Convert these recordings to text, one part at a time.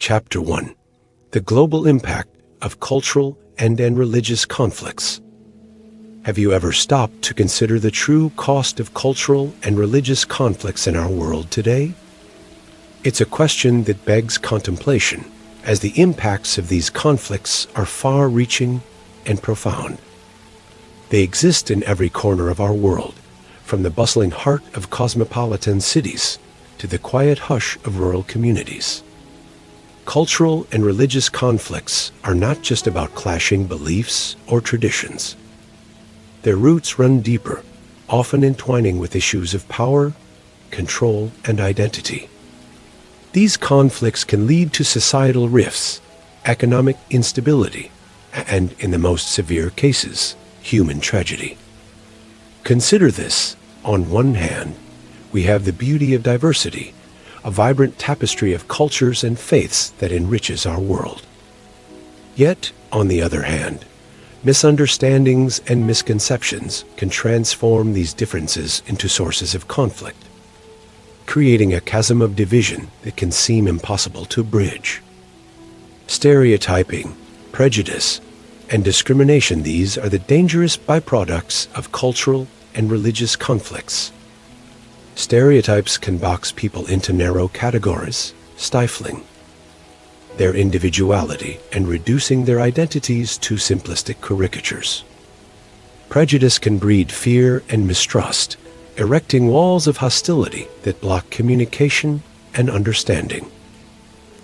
Chapter 1: The Global Impact of Cultural and Religious Conflicts. Have you ever stopped to consider the true cost of cultural and religious conflicts in our world today? It's a question that begs contemplation, as the impacts of these conflicts are far-reaching and profound. They exist in every corner of our world, from the bustling heart of cosmopolitan cities to the quiet hush of rural communities. Cultural and religious conflicts are not just about clashing beliefs or traditions. Their roots run deeper, often entwining with issues of power, control, and identity. These conflicts can lead to societal rifts, economic instability, and, in the most severe cases, human tragedy. Consider this: on one hand, we have the beauty of diversity, a vibrant tapestry of cultures and faiths that enriches our world. Yet, on the other hand, misunderstandings and misconceptions can transform these differences into sources of conflict, creating a chasm of division that can seem impossible to bridge. Stereotyping, prejudice, and discrimination, these are the dangerous byproducts of cultural and religious conflicts. Stereotypes can box people into narrow categories, stifling their individuality and reducing their identities to simplistic caricatures. Prejudice can breed fear and mistrust, erecting walls of hostility that block communication and understanding.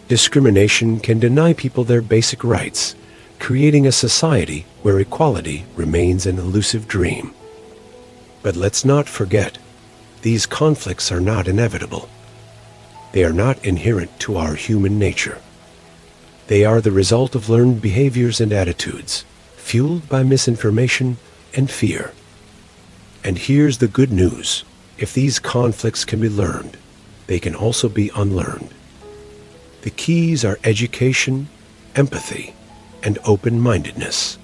Discrimination can deny people their basic rights, creating a society where equality remains an elusive dream. But let's not forget, these conflicts are not inevitable. They are not inherent to our human nature. They are the result of learned behaviors and attitudes, fueled by misinformation and fear. And here's the good news: if these conflicts can be learned, they can also be unlearned. The keys are education, empathy, and open-mindedness.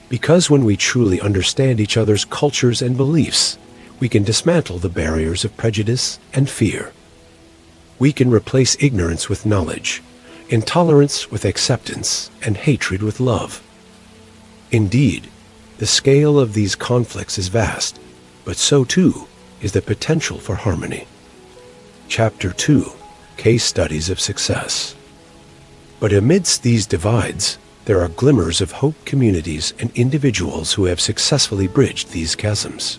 Because when we truly understand each other's cultures and beliefs, we can dismantle the barriers of prejudice and fear. We can replace ignorance with knowledge, intolerance with acceptance, and hatred with love. Indeed, the scale of these conflicts is vast, but so too is the potential for harmony. Chapter 2: Case Studies of Success. But amidst these divides, there are glimmers of hope, communities and individuals who have successfully bridged these chasms.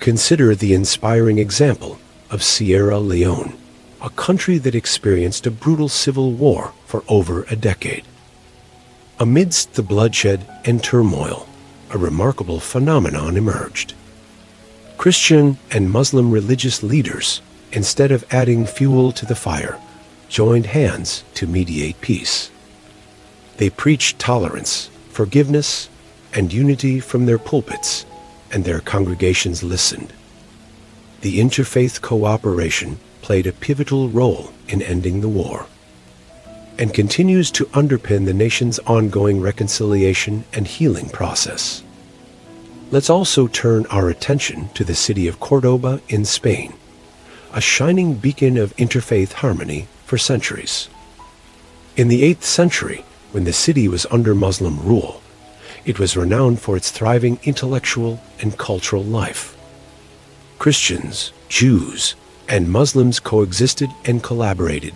Consider the inspiring example of Sierra Leone, a country that experienced a brutal civil war for over a decade. Amidst the bloodshed and turmoil, a remarkable phenomenon emerged. Christian and Muslim religious leaders, instead of adding fuel to the fire, joined hands to mediate peace. They preached tolerance, forgiveness, and unity from their pulpits, and their congregations listened. The interfaith cooperation played a pivotal role in ending the war, and continues to underpin the nation's ongoing reconciliation and healing process. Let's also turn our attention to the city of Cordoba in Spain, a shining beacon of interfaith harmony for centuries. In the 8th century, when the city was under Muslim rule, it was renowned for its thriving intellectual and cultural life. Christians, Jews, and Muslims coexisted and collaborated,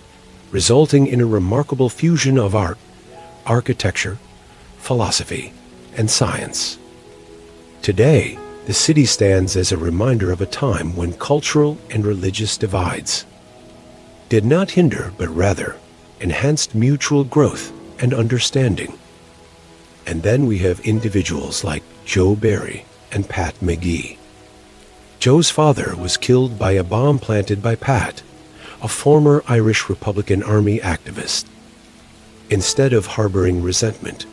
resulting in a remarkable fusion of art, architecture, philosophy, and science. Today, the city stands as a reminder of a time when cultural and religious divides did not hinder, but rather enhanced mutual growth and understanding. And then we have individuals like Joe Barry and Pat McGee. Joe's father was killed by a bomb planted by Pat, a former Irish Republican Army activist. Instead of harboring resentment,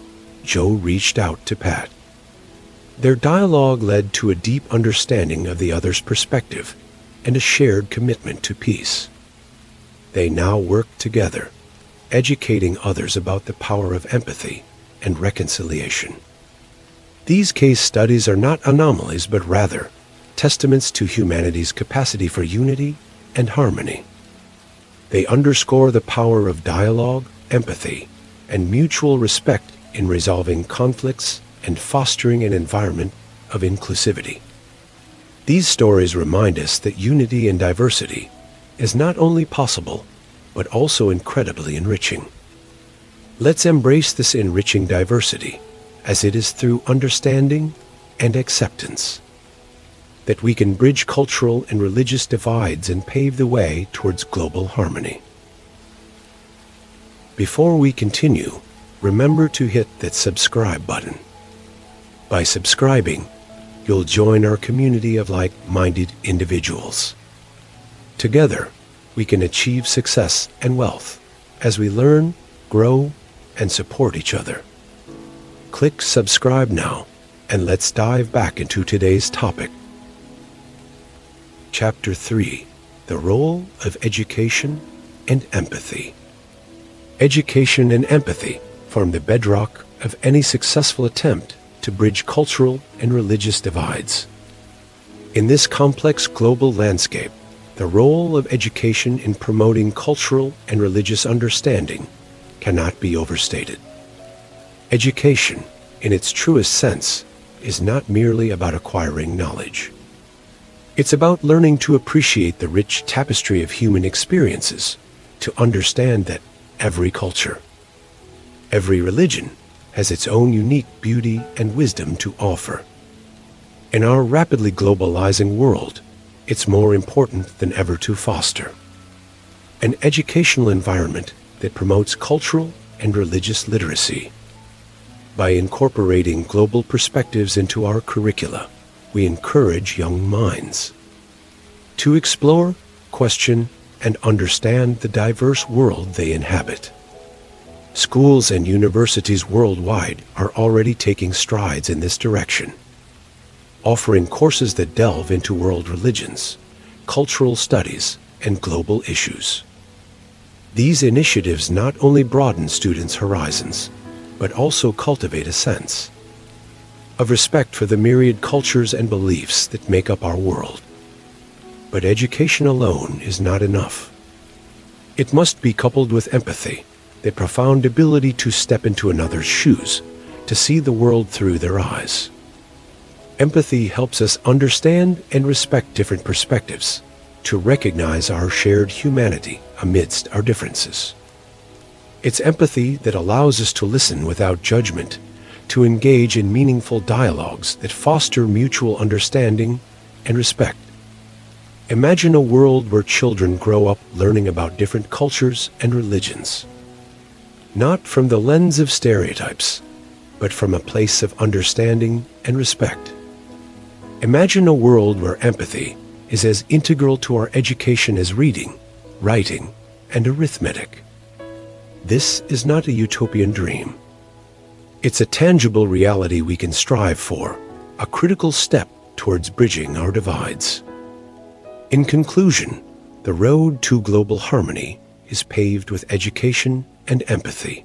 Joe reached out to Pat. Their dialogue led to a deep understanding of the other's perspective and a shared commitment to peace. They now work together, educating others about the power of empathy and reconciliation. These case studies are not anomalies, but rather testaments to humanity's capacity for unity and harmony. They underscore the power of dialogue, empathy, and mutual respect in resolving conflicts and fostering an environment of inclusivity. These stories remind us that unity in diversity is not only possible, but also incredibly enriching. Let's embrace this enriching diversity, as it is through understanding and acceptance that we can bridge cultural and religious divides and pave the way towards global harmony. Before we continue, remember to hit that subscribe button. By subscribing, you'll join our community of like-minded individuals. Together, we can achieve success and wealth as we learn, grow, and support each other. Click subscribe now, and let's dive back into today's topic. Chapter 3: The Role of Education and Empathy. Education and empathy form the bedrock of any successful attempt to bridge cultural and religious divides. In this complex global landscape, the role of education in promoting cultural and religious understanding cannot be overstated. Education, in its truest sense, is not merely about acquiring knowledge. It's about learning to appreciate the rich tapestry of human experiences, to understand that every culture, every religion, has its own unique beauty and wisdom to offer. In our rapidly globalizing world, it's more important than ever to foster an educational environment that promotes cultural and religious literacy. By incorporating global perspectives into our curricula, we encourage young minds to explore, question, and understand the diverse world they inhabit. Schools and universities worldwide are already taking strides in this direction, offering courses that delve into world religions, cultural studies, and global issues. These initiatives not only broaden students' horizons, but also cultivate a sense of respect for the myriad cultures and beliefs that make up our world. But education alone is not enough. It must be coupled with empathy, the profound ability to step into another's shoes, to see the world through their eyes. Empathy helps us understand and respect different perspectives, to recognize our shared humanity amidst our differences. It's empathy that allows us to listen without judgment, to engage in meaningful dialogues that foster mutual understanding and respect. Imagine a world where children grow up learning about different cultures and religions, not from the lens of stereotypes, but from a place of understanding and respect. Imagine a world where empathy is as integral to our education as reading, writing, and arithmetic. This is not a utopian dream. It's a tangible reality we can strive for, a critical step towards bridging our divides. In conclusion, the road to global harmony is paved with education and empathy.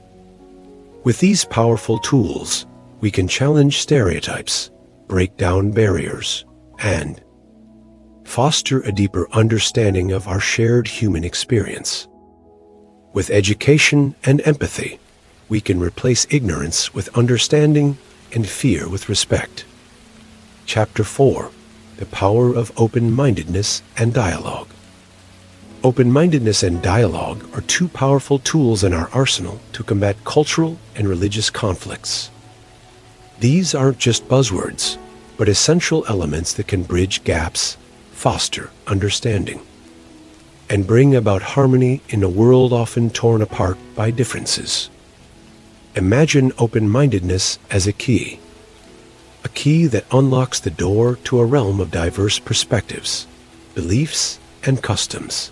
With these powerful tools, we can challenge stereotypes, break down barriers, and foster a deeper understanding of our shared human experience. With education and empathy, we can replace ignorance with understanding and fear with respect. Chapter 4: The Power of Open-Mindedness and Dialogue. Open-mindedness and dialogue are two powerful tools in our arsenal to combat cultural and religious conflicts. These aren't just buzzwords, but essential elements that can bridge gaps, foster understanding, and bring about harmony in a world often torn apart by differences. Imagine open-mindedness as a key that unlocks the door to a realm of diverse perspectives, beliefs, and customs.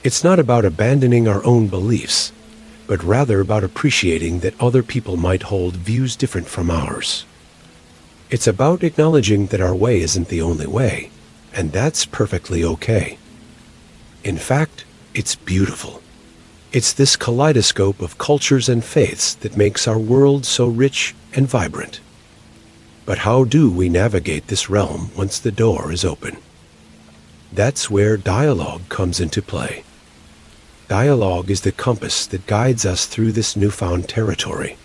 It's not about abandoning our own beliefs, but rather about appreciating that other people might hold views different from ours. It's about acknowledging that our way isn't the only way, and that's perfectly okay. In fact, it's beautiful. It's this kaleidoscope of cultures and faiths that makes our world so rich and vibrant. But how do we navigate this realm once the door is open? That's where dialogue comes into play. Dialogue is the compass that guides us through this newfound territory.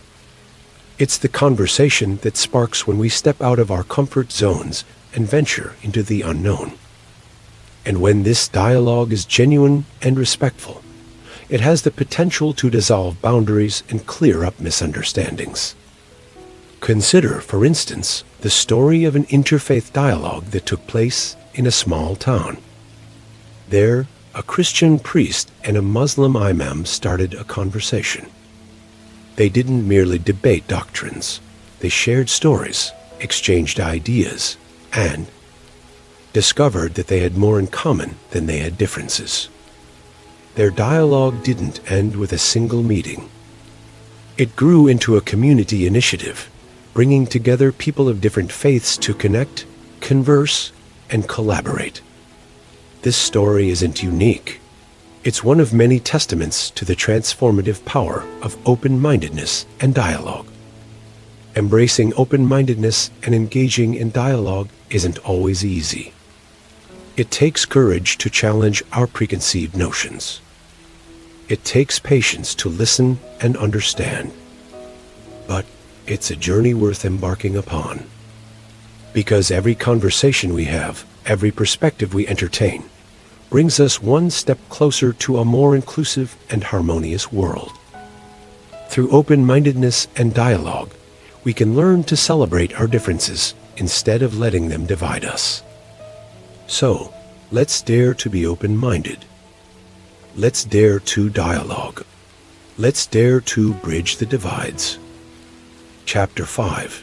It's the conversation that sparks when we step out of our comfort zones and venture into the unknown. And when this dialogue is genuine and respectful, it has the potential to dissolve boundaries and clear up misunderstandings. Consider, for instance, the story of an interfaith dialogue that took place in a small town. There, a Christian priest and a Muslim imam started a conversation. They didn't merely debate doctrines. They shared stories, exchanged ideas, and discovered that they had more in common than they had differences. Their dialogue didn't end with a single meeting. It grew into a community initiative, bringing together people of different faiths to connect, converse, and collaborate. This story isn't unique. It's one of many testaments to the transformative power of open-mindedness and dialogue. Embracing open-mindedness and engaging in dialogue isn't always easy. It takes courage to challenge our preconceived notions. It takes patience to listen and understand. But it's a journey worth embarking upon. Because every conversation we have, every perspective we entertain, brings us one step closer to a more inclusive and harmonious world. Through open-mindedness and dialogue, we can learn to celebrate our differences instead of letting them divide us. So, let's dare to be open-minded. Let's dare to dialogue. Let's dare to bridge the divides. Chapter 5.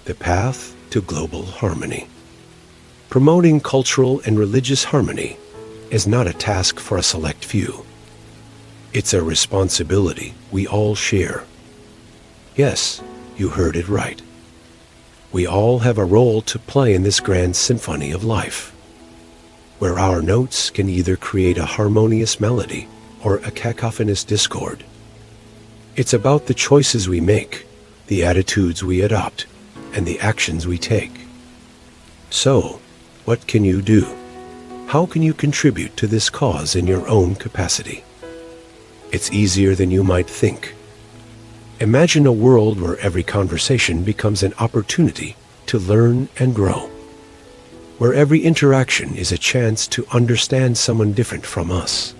The Path to Global Harmony. Promoting cultural and religious harmony is not a task for a select few. It's a responsibility we all share. Yes, you heard it right. We all have a role to play in this grand symphony of life, where our notes can either create a harmonious melody or a cacophonous discord. It's about the choices we make, the attitudes we adopt, and the actions we take. So, what can you do? How can you contribute to this cause in your own capacity? It's easier than you might think. Imagine a world where every conversation becomes an opportunity to learn and grow, where every interaction is a chance to understand someone different from us.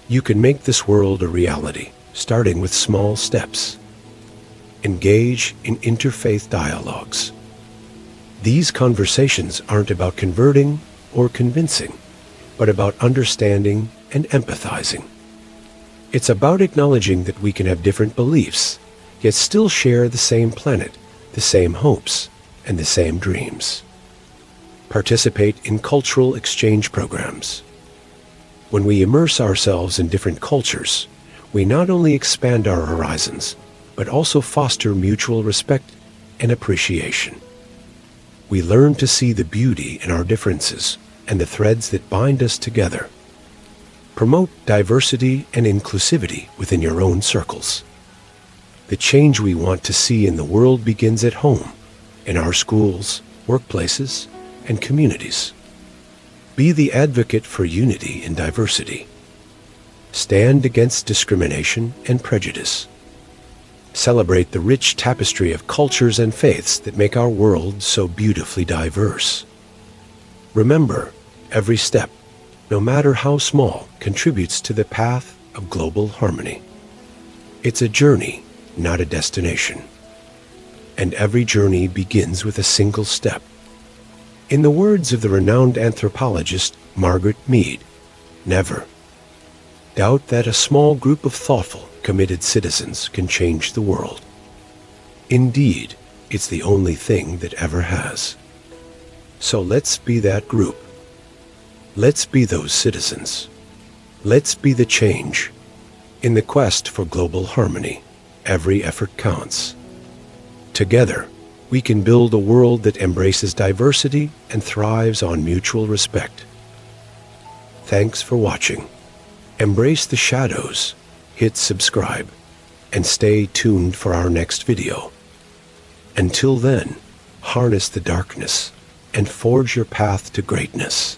You can make this world a reality, starting with small steps. Engage in interfaith dialogues. These conversations aren't about converting or convincing, but about understanding and empathizing. It's about acknowledging that we can have different beliefs, yet still share the same planet, the same hopes, and the same dreams. Participate in cultural exchange programs. When we immerse ourselves in different cultures, we not only expand our horizons, but also foster mutual respect and appreciation. We learn to see the beauty in our differences and the threads that bind us together. Promote diversity and inclusivity within your own circles. The change we want to see in the world begins at home, in our schools, workplaces, and communities. Be the advocate for unity in diversity. Stand against discrimination and prejudice. Celebrate the rich tapestry of cultures and faiths that make our world so beautifully diverse. Remember, every step, no matter how small, contributes to the path of global harmony. It's a journey, not a destination. And every journey begins with a single step. In the words of the renowned anthropologist Margaret Mead, never doubt that a small group of thoughtful, committed citizens can change the world. Indeed, it's the only thing that ever has. So let's be that group. Let's be those citizens. Let's be the change. In the quest for global harmony, every effort counts. Together, we can build a world that embraces diversity and thrives on mutual respect. Thanks for watching. Embrace the shadows, hit subscribe, and stay tuned for our next video. Until then, harness the darkness and forge your path to greatness.